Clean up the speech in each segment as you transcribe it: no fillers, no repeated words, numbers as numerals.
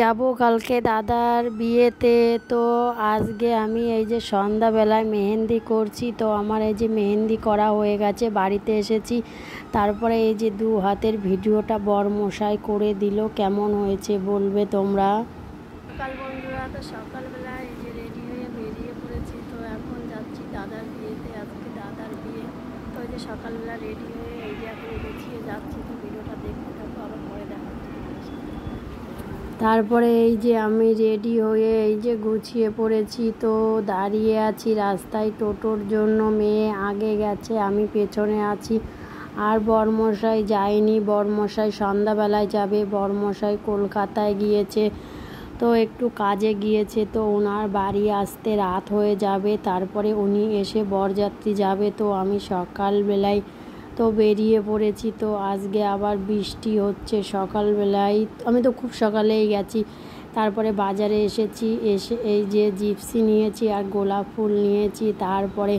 যাব কালকে দাদার বিয়েতে। তো আজকে আমি এই যে সন্ধ্যাবেলায় মেহেন্দি করছি। তো আমার এই যে মেহেন্দি করা হয়ে গেছে, বাড়িতে এসেছি। তারপরে এই যে 2 হাতের ভিডিওটা বরমশাই করে দিল, কেমন হয়েছে বলবে তোমরা। সকাল বন্ধুরা, তো সকালবেলা এই যে রেডি হয়ে বেরিয়ে পড়েছি। তো এখন যাচ্ছি দাদার বিয়েতে, আজকে দাদার বিয়ে। তো এই যে সকালবেলা রেডি হয়ে এই যে এখন গুছিয়ে যাচ্ছি। তো ভিডিওটা দেখতে থাকবো, আবার পরে দেখাচ্ছি। তারপরে এই যে আমি রেডি হয়ে এই যে গুছিয়ে পড়েছি। তো দাঁড়িয়ে আছি রাস্তায় টোটোর জন্য। মেয়ে আগে গেছে, আমি পেছনে আছি। আর বরমশাই যায়নি, বরমশাই সন্ধ্যাবেলায় যাবে। বরমশাই কলকাতায় গিয়েছে, তো একটু কাজে গিয়েছে। তো ওনার বাড়ি আসতে রাত হয়ে যাবে, তারপরে উনি এসে বরযাত্রী যাবে। তো আমি সকালবেলায় তো বেরিয়ে পড়েছি। তো আজকে আবার বৃষ্টি হচ্ছে সকালবেলায়। আমি তো খুব সকালেই গেছি। তারপরে বাজারে এসেছি, এসে এই যে জিপসি নিয়েছি আর গোলাপ ফুল নিয়েছি। তারপরে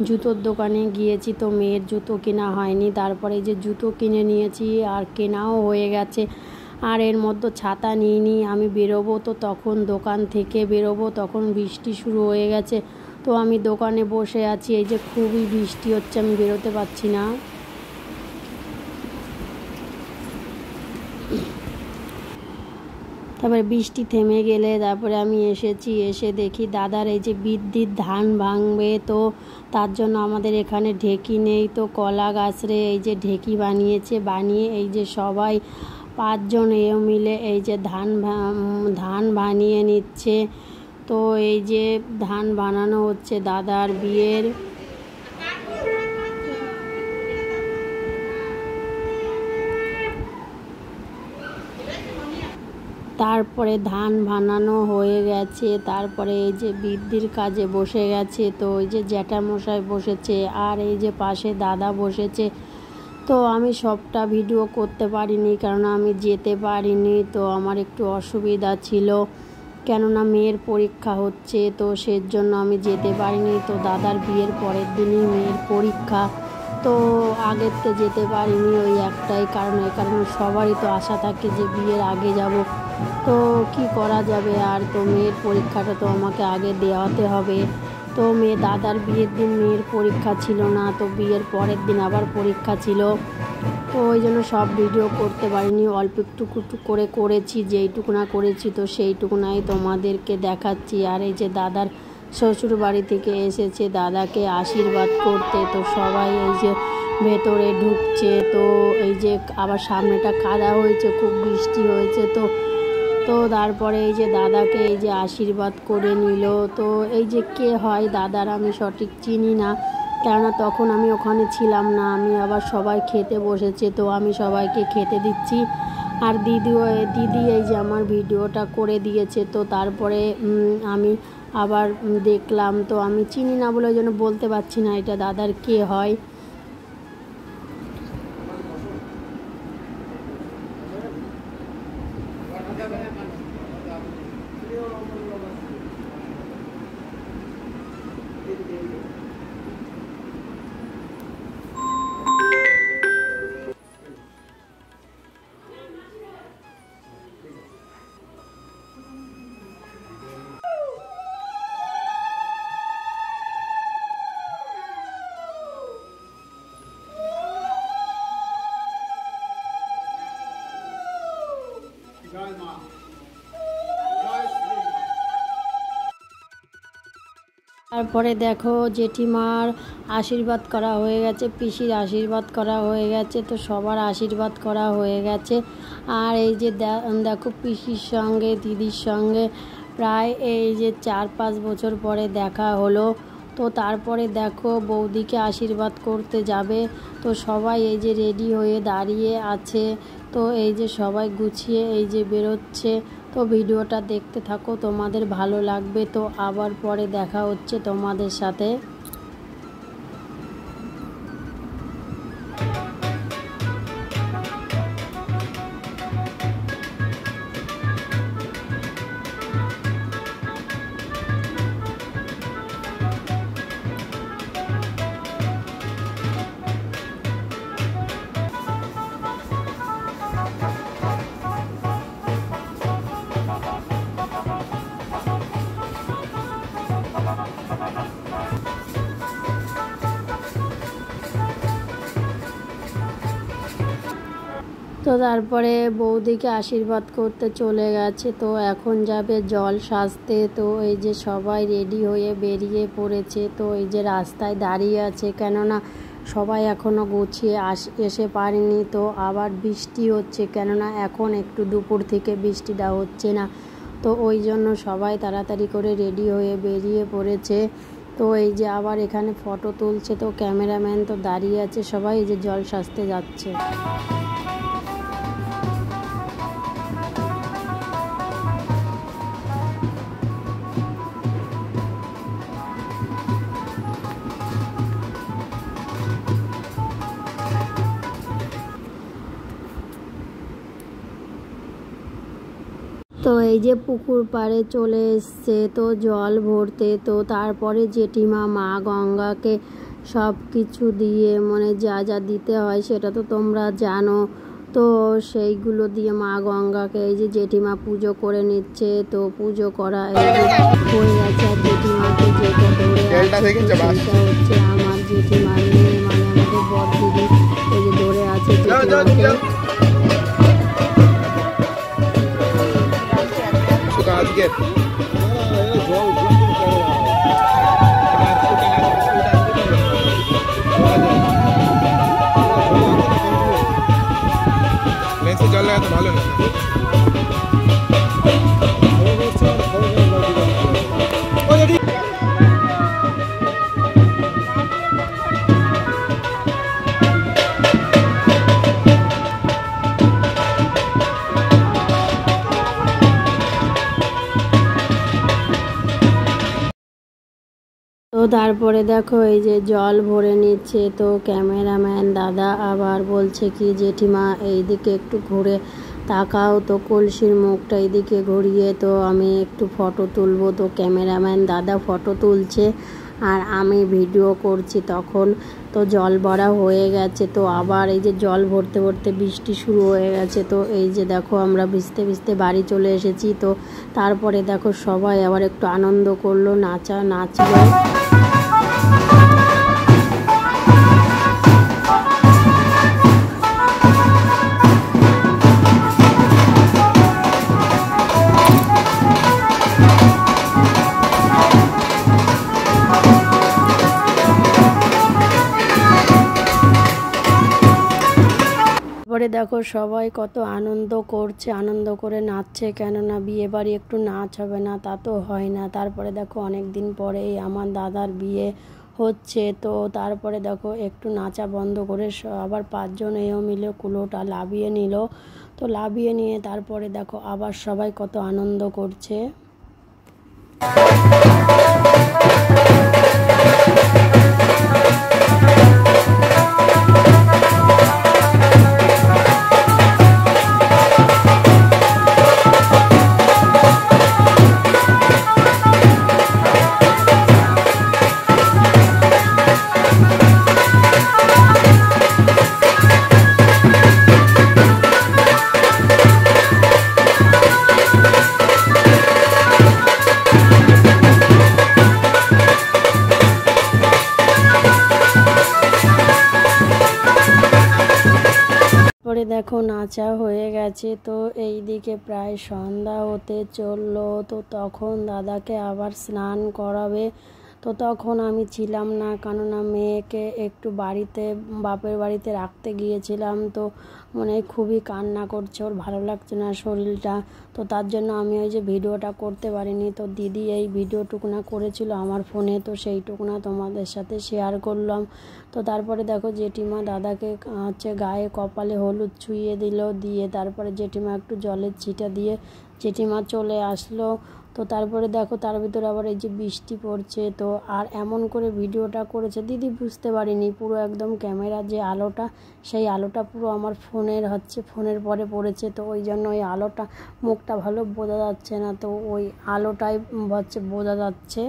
জুতোর দোকানে গিয়েছি, তো মেয়ের জুতো কেনা হয়নি। তারপরে এই যে জুতো কিনে নিয়েছি আর কেনাও হয়ে গেছে। আর এর মধ্যে ছাতা নিইনি, আমি বেরোবো। তো তখন দোকান থেকে বেরোবো, তখন বৃষ্টি শুরু হয়ে গেছে। তো আমি দোকানে বসে আছি, এই যে খুবই বৃষ্টি হচ্ছে, আমি বেরোতে পারছি না। তারপরে বৃষ্টি থেমে গেলে তারপরে আমি এসেছি, এসে দেখি দাদার এই যে বিদ্যুৎ ধান ভাঙবে। তো তার জন্য আমাদের এখানে ঢেকি নেই। তো কলা গাছরে এই যে ঢেকি বানিয়েছে, বানিয়ে এই যে সবাই 5 জন এও মিলে এই যে ধান বানিয়ে নিচ্ছে। তো এই যে ধান বানানো হচ্ছে দাদার বিয়ের। তারপরে ধান বানানো হয়ে গেছে, তারপরে এই যে বৃদ্ধির কাজে বসে গেছে। তো ওই যে জ্যাঠামশাই বসেছে আর এই যে পাশে দাদা বসেছে। তো আমি সবটা ভিডিও করতে পারিনি, কারণ আমি যেতে পারিনি। তো আমার একটু অসুবিধা ছিল, কেননা মেয়ের পরীক্ষা হচ্ছে, তো সেজন্য আমি যেতে পারিনি। তো দাদার বিয়ের পরের দিনই মেয়ের পরীক্ষা। তো আগের তো যেতে পারিনি, ওই একটাই কারণ। এই কারণে সবারই তো আশা থাকে যে বিয়ের আগে যাব। তো কি করা যাবে আর, তো মেয়ের পরীক্ষাটা তো আমাকে আগে দেওয়াতে হবে। তো দাদার বিয়ের দিন মেয়ের পরীক্ষা ছিল না, তো বিয়ের পরের দিন আবার পরীক্ষা ছিল। তো ওই জন্য সব ভিডিও করতে পারিনি, অল্প একটু করে করেছি। যেইটুকুনা করেছি তো সেইটুকুনাই তোমাদেরকে দেখাচ্ছি। আর এই যে দাদার শ্বশুর বাড়ি থেকে এসেছে দাদাকে আশীর্বাদ করতে। তো সবাই এই যে ভেতরে ঢুকছে। তো এই যে আবার সামনেটা কাদা হয়েছে, খুব বৃষ্টি হয়েছে। তো তারপরে এই যে দাদাকে এই যে আশীর্বাদ করে নিল। তো এই যে কে হয় দাদার আমি সঠিক চিনি না, কেননা তখন আমি ওখানে ছিলাম না। আমি আবার সবাই খেতে বসেছে, তো আমি সবাইকে খেতে দিচ্ছি। আর দিদি এই যে আমার ভিডিওটা করে দিয়েছে। তো তারপরে আমি আবার দেখলাম, তো আমি চিনি না বলে ওই জন্য বলতে পারছি না এটা দাদার কে হয়। তারপরে দেখো জেঠিমার আশীর্বাদ করা হয়ে গেছে, পিসির আশীর্বাদ করা হয়ে গেছে। তো সবার আশীর্বাদ করা হয়ে গেছে। আর এই যে দেখো পিসির সঙ্গে দিদির সঙ্গে প্রায় এই যে 4-5 বছর পরে দেখা হলো। তো তারপরে দেখো বৌদিকে আশীর্বাদ করতে যাবে। তো সবাই এই যে রেডি হয়ে দাঁড়িয়ে আছে। তো এই যে সবাই গুছিয়ে এই যে বেরোচ্ছে। তো ভিডিওটা দেখতে থাকো, তোমাদের ভালো লাগবে। তো আবার পরে দেখা হচ্ছে তোমাদের সাথে। তো তারপরে বৌদিকে আশীর্বাদ করতে চলে গেছে। তো এখন যাবে জল সাজতে। তো এই যে সবাই রেডি হয়ে বেরিয়ে পড়েছে। তো এই যে রাস্তায় দাঁড়িয়ে আছে, কেননা সবাই এখনও গুছিয়ে এসে পারেনি। তো আবার বৃষ্টি হচ্ছে, কেননা এখন একটু দুপুর থেকে বৃষ্টিটা হচ্ছে না। তো ওই জন্য সবাই তাড়াতাড়ি করে রেডি হয়ে বেরিয়ে পড়েছে। তো এই যে আবার এখানে ফটো তুলছে। তো ক্যামেরাম্যান তো দাঁড়িয়ে আছে, সবাই এই যে জল সাজতে যাচ্ছে। তো এই যে পুকুর পাড়ে চলে এসছে তো জল ভরতে। তো তারপরে জেঠিমা মা গঙ্গাকে সব কিছু দিয়ে মানে যা যা দিতে হয় সেটা তো তোমরা জানো। তো সেইগুলো দিয়ে মা গঙ্গাকে এই যে জেঠিমা পুজো করে নিচ্ছে। তো পুজো করা এই যে হয়ে গেছে। আর জেঠিমাকে যেটা ধরে হচ্ছে আমার জেঠিমার মেয়ে, মানে আমাদের বড় দিদি, এই যে ধরে আছে জেঠিমাকে। জল লাগা তো ভালো না। তো তারপরে দেখো এই যে জল ভরে নিচ্ছে। তো ক্যামেরাম্যান দাদা আবার বলছে কি জেঠিমা এইদিকে একটু ঘুরে তাকাও। তো কলসির মুখটা এইদিকে ঘুরিয়ে তো আমি একটু ফটো তুলবো। তো ক্যামেরাম্যান দাদা ফটো তুলছে আর আমি ভিডিও করছি তখন। তো জল ভরা হয়ে গেছে। তো আবার এই যে জল ভরতে ভরতে বৃষ্টি শুরু হয়ে গেছে। তো এই যে দেখো আমরা ভিজতে ভিজতে বাড়ি চলে এসেছি। তো তারপরে দেখো সবাই আবার একটু আনন্দ করলো, নাচলো। তারপরে দেখো সবাই কত আনন্দ করছে, আনন্দ করে নাচছে, কেননা বিয়ে বাড়ি একটু নাচ হবে না তা তো হয় না। তারপরে দেখো অনেক দিন পরেই আমার দাদার বিয়ে হচ্ছে। তো তারপরে দেখো একটু নাচা বন্ধ করে আবার 5 জন এও মিলে কুলোটা লাভিয়ে নিল। তো লাভিয়ে নিয়ে তারপরে দেখো আবার সবাই কত আনন্দ করছে। দেখো নাচা হয়ে গেছে। তো এই দিকে প্রায় সন্ধ্যা হতে চললো। তো তখন দাদাকে আবার স্নান করাবে। তো তখন আমি ছিলাম না, কেননা মেয়েকে একটু বাপের বাড়িতে রাখতে গিয়েছিলাম। তো মানে খুবই কান্না করছে, ওর ভালো লাগছে না শরীরটা। তো তার জন্য আমি ওই যে ভিডিওটা করতে পারিনি। তো দিদি এই ভিডিওটুকুনা করেছিল আমার ফোনে, তো সেইটুকুনা তোমাদের সাথে শেয়ার করলাম। তো তারপরে দেখো জেঠিমা দাদাকে হচ্ছে গায়ে কপালে হলুদ ছুঁয়ে দিল, দিয়ে তারপরে জেঠিমা একটু জলের ছিটা দিয়ে জেঠিমা চলে আসলো। তো তারপরে দেখো তার ভিতরে আবার এই যে বৃষ্টি পড়ছে। তো আর এমন করে ভিডিওটা করেছে দিদি বুঝতে পারিনি, পুরো একদম ক্যামেরার যে আলোটা সেই আলোটা পুরো আমার ফোনের পরে পড়েছে। তো ওই জন্য ওই আলোটা মুখটা ভালো বোঝা যাচ্ছে না। তো ওই আলোটাই বোঝা যাচ্ছে।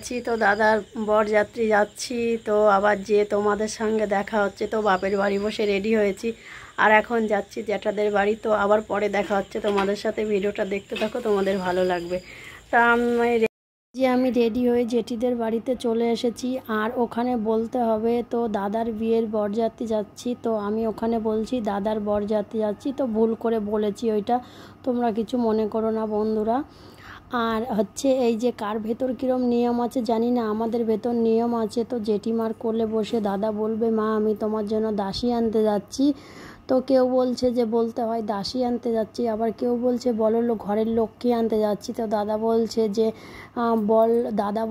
গেছি, তো দাদার বরযাত্রী যাচ্ছি, তো আবার যে তোমাদের সঙ্গে দেখা হচ্ছে। তো বাপের বাড়ি বসে রেডি হয়েছি, আর এখন যাচ্ছি জ্যাঠাদের বাড়ি। তো আবার পরে দেখা হচ্ছে তোমাদের সাথে, ভিডিওটা দেখতে থাকো, তোমাদের ভালো লাগবে। তা আমি রেডি হয়ে জেঠিদের বাড়িতে চলে এসেছি, আর ওখানে বলতে হবে তো দাদার বিয়ের বরযাত্রী যাচ্ছি। তো আমি ওখানে বলছি দাদার বরযাত্রী যাচ্ছি, তো ভুল করে বলেছি ওইটা, তোমরা কিছু মনে করো না বন্ধুরা। আর হচ্ছে এই যে কার ভেতর কীরকম নিয়ম আছে জানি না, আমাদের ভেতর নিয়ম আছে। তো জেঠিমার কোলে বসে দাদা বলবে মা আমি তোমার জন্য দাসী আনতে যাচ্ছি। তো কেউ বলছে যে বলতে হয় দাসী আনতে যাচ্ছি, আবার কেউ বলছে বলো ঘরের লক্ষ্মী আনতে যাচ্ছি। তো দাদা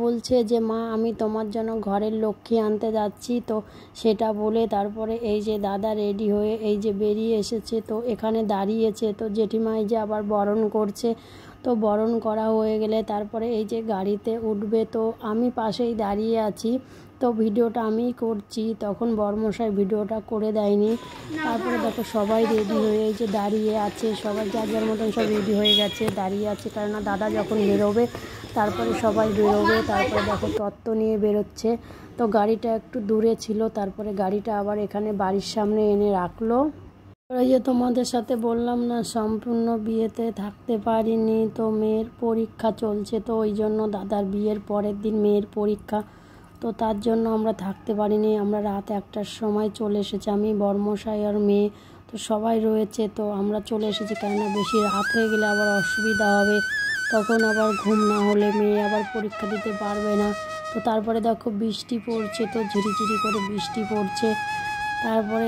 বলছে যে মা আমি তোমার জন্য ঘরের লক্ষ্মী আনতে যাচ্ছি। তো সেটা বলে তারপরে এই যে দাদা রেডি হয়ে এই যে বেরিয়ে এসেছে, তো এখানে দাঁড়িয়েছে। তো জেঠিমা এই যে আবার বরণ করছে, তো বরণ করা হয়ে গেলে তারপরে এই যে গাড়িতে উঠবে। তো আমি পাশেই দাঁড়িয়ে আছি, তো ভিডিওটা আমিই করছি, তখন বরমশাই ভিডিওটা করে দেয়নি। তারপরে দেখো সবাই রেডি হয়ে এই যে দাঁড়িয়ে আছে, সবাই যার যার মতন সব রেডি হয়ে গেছে, দাঁড়িয়ে আছে। কেননা দাদা যখন বেরোবে তারপরে সবাই বেরোবে। তারপরে দেখো তত্ত্ব নিয়ে বেরোচ্ছে। তো গাড়িটা একটু দূরে ছিল, তারপরে গাড়িটা আবার এখানে বাড়ির সামনে এনে রাখলো। ওই যে তোমাদের সাথে বললাম না সম্পূর্ণ বিয়েতে থাকতে পারিনি, তো মেয়ের পরীক্ষা চলছে। তো ওই জন্য দাদার বিয়ের পরের দিন মেয়ের পরীক্ষা, তো তার জন্য আমরা থাকতে পারিনি। আমরা রাত 1টার সময় চলে এসেছি, আমি বরমশাই আর মেয়ে, তো সবাই রয়েছে। তো আমরা চলে এসেছি, কেননা বেশি রাত হয়ে গেলে আবার অসুবিধা হবে, তখন আবার ঘুম না হলে মেয়ে আবার পরীক্ষা দিতে পারবে না। তো তারপরে দেখো বৃষ্টি পড়ছে, তো ঝিরিঝিরি করে বৃষ্টি পড়ছে। তারপরে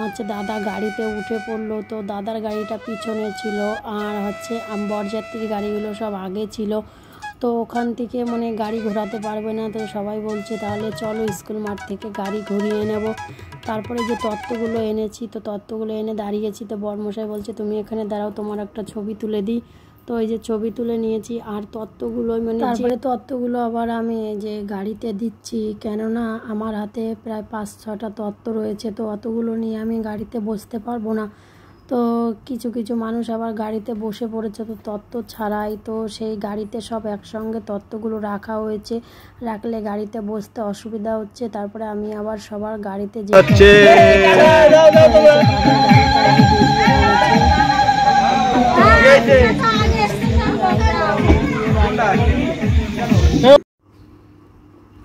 হচ্ছে দাদা গাড়িতে উঠে পড়লো। তো দাদার গাড়িটা পিছনে ছিল, আর হচ্ছে বরযাত্রীর গাড়িগুলো সব আগে ছিল। তো ওখান থেকে মানে গাড়ি ঘোরাতে পারবে না, তো সবাই বলছে তাহলে চলো স্কুল মাঠ থেকে গাড়ি ঘুরিয়ে নেব। তারপরে যে তত্ত্বগুলো এনেছি, তো তত্ত্বগুলো এনে দাঁড়িয়েছি। তো বরমশাই বলছে তুমি এখানে দাঁড়াও, তোমার একটা ছবি তুলে দিই। তো এই যে ছবি তুলে নিয়েছি, আর তত্ত্বগুলো মানে তারপরে তত্ত্বগুলো আবার আমি এই যে গাড়িতে দিচ্ছি, কেননা আমার হাতে প্রায় 5-6টা তত্ত্ব রয়েছে। তো অতগুলো নিয়ে আমি গাড়িতে বসতে পারবো না। তো কিছু কিছু মানুষ আবার গাড়িতে বসে পড়েছে তো তত্ত্ব ছাড়াই, তো সেই গাড়িতে সব একসঙ্গে তত্ত্বগুলো রাখা হয়েছে, রাখলে গাড়িতে বসতে অসুবিধা হচ্ছে। তারপরে আমি আবার সবার গাড়িতে যেতে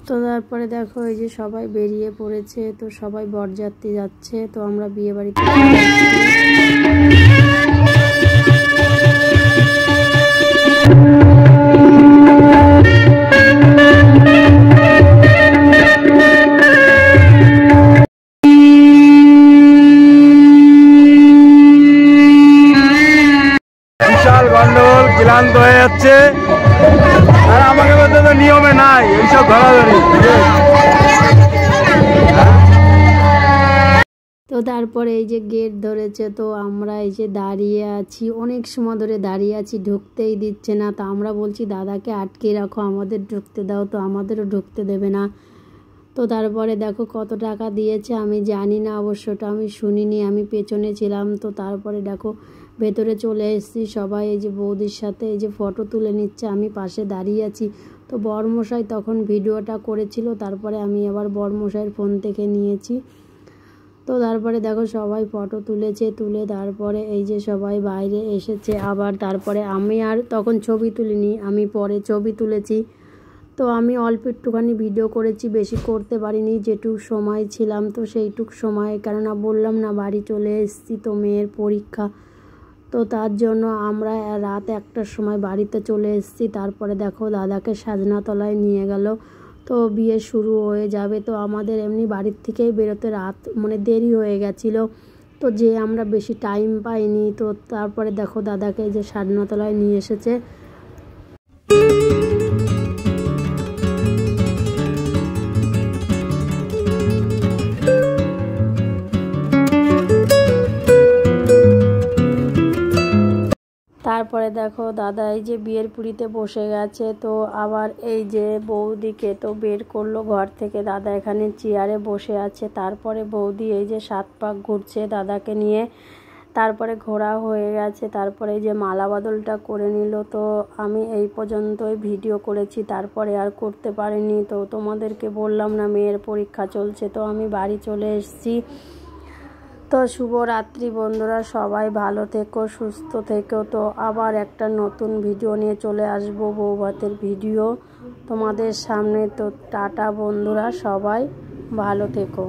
তো তারপরে দেখো এই যে সবাই বেরিয়ে পড়েছে, তো সবাই বরযাত্রী যাচ্ছে। তো আমরা বিয়ে বাড়িতে বিশাল গন্ডগোল ক্লান্ত হয়ে যাচ্ছে, আর আমাকে বলতে তো নিয়মে নাই এইসব ধরাধরি। তো তারপরে এই যে গেট ধরেছে, তো আমরা এই যে দাঁড়িয়ে আছি, অনেক সময় ধরে দাঁড়িয়ে আছি, ঢুকতেই দিচ্ছে না। তো আমরা বলছি দাদাকে আটকে রাখো, আমাদের ঢুকতে দাও, তো আমাদেরও ঢুকতে দেবে না। তো তারপরে দেখো কত টাকা দিয়েছে আমি জানি না, অবশ্যটা আমি শুনিনি, আমি পেছনে ছিলাম। তো তারপরে দেখো ভেতরে চলে এসেছি, সবাই এই যে বৌদির সাথে এই যে ফটো তুলে নিচ্ছে, আমি পাশে দাঁড়িয়ে আছি। তো বরমশাই তখন ভিডিওটা করেছিল, তারপরে আমি আবার বরমশাইয়ের ফোন থেকে নিয়েছি। তো তারপরে দেখো সবাই ফটো তুলেছে, তুলে তারপরে এই যে সবাই বাইরে এসেছে আবার। তারপরে আমি আর তখন ছবি তুলিনি, আমি পরে ছবি তুলেছি। তো আমি অল্প একটুখানি ভিডিও করেছি, বেশি করতে পারিনি, যেটুক সময় ছিলাম তো সেইটুক সময়, কেননা বললাম না বাড়ি চলে এসেছি, তো মেয়ের পরীক্ষা, তো তার জন্য আমরা রাত 1টার সময় বাড়িতে চলে এসেছি। তারপরে দেখো দাদাকে সাজনাতলায় নিয়ে গেল, তো বিয়ে শুরু হয়ে যাবে। তো আমাদের এমনি বাড়ির থেকেই বেরোতে রাত মানে দেরি হয়ে গেছিলো, তো যে আমরা বেশি টাইম পাইনি। তো তারপরে দেখো দাদাকে যে সাজনাতলায় নিয়ে এসেছে। তারপরে দেখো দাদা এই যে বিয়ের পুরীতে বসে গেছে, তো আবার এই যে বৌদিকে তো বের করলো ঘর থেকে, দাদা এখানে চেয়ারে বসে আছে। তারপরে বৌদি এই যে 7 পাক ঘুরছে দাদাকে নিয়ে। তারপরে ঘোরা হয়ে গেছে, তারপরে যে মালা বদলটা করে নিল। তো আমি এই পর্যন্তই ভিডিও করেছি, তারপরে আর করতে পারিনি। তো তোমাদেরকে বললাম না মেয়ের পরীক্ষা চলছে, তো আমি বাড়ি চলে এসেছি। তো শুভরাত্রি বন্ধুরা, সবাই ভালো থেকো, সুস্থ থেকো। তো আবার একটা নতুন ভিডিও নিয়ে চলে আসবো, বৌভাতের ভিডিও তোমাদের সামনে। তো টাটা বন্ধুরা, সবাই ভালো থেকো।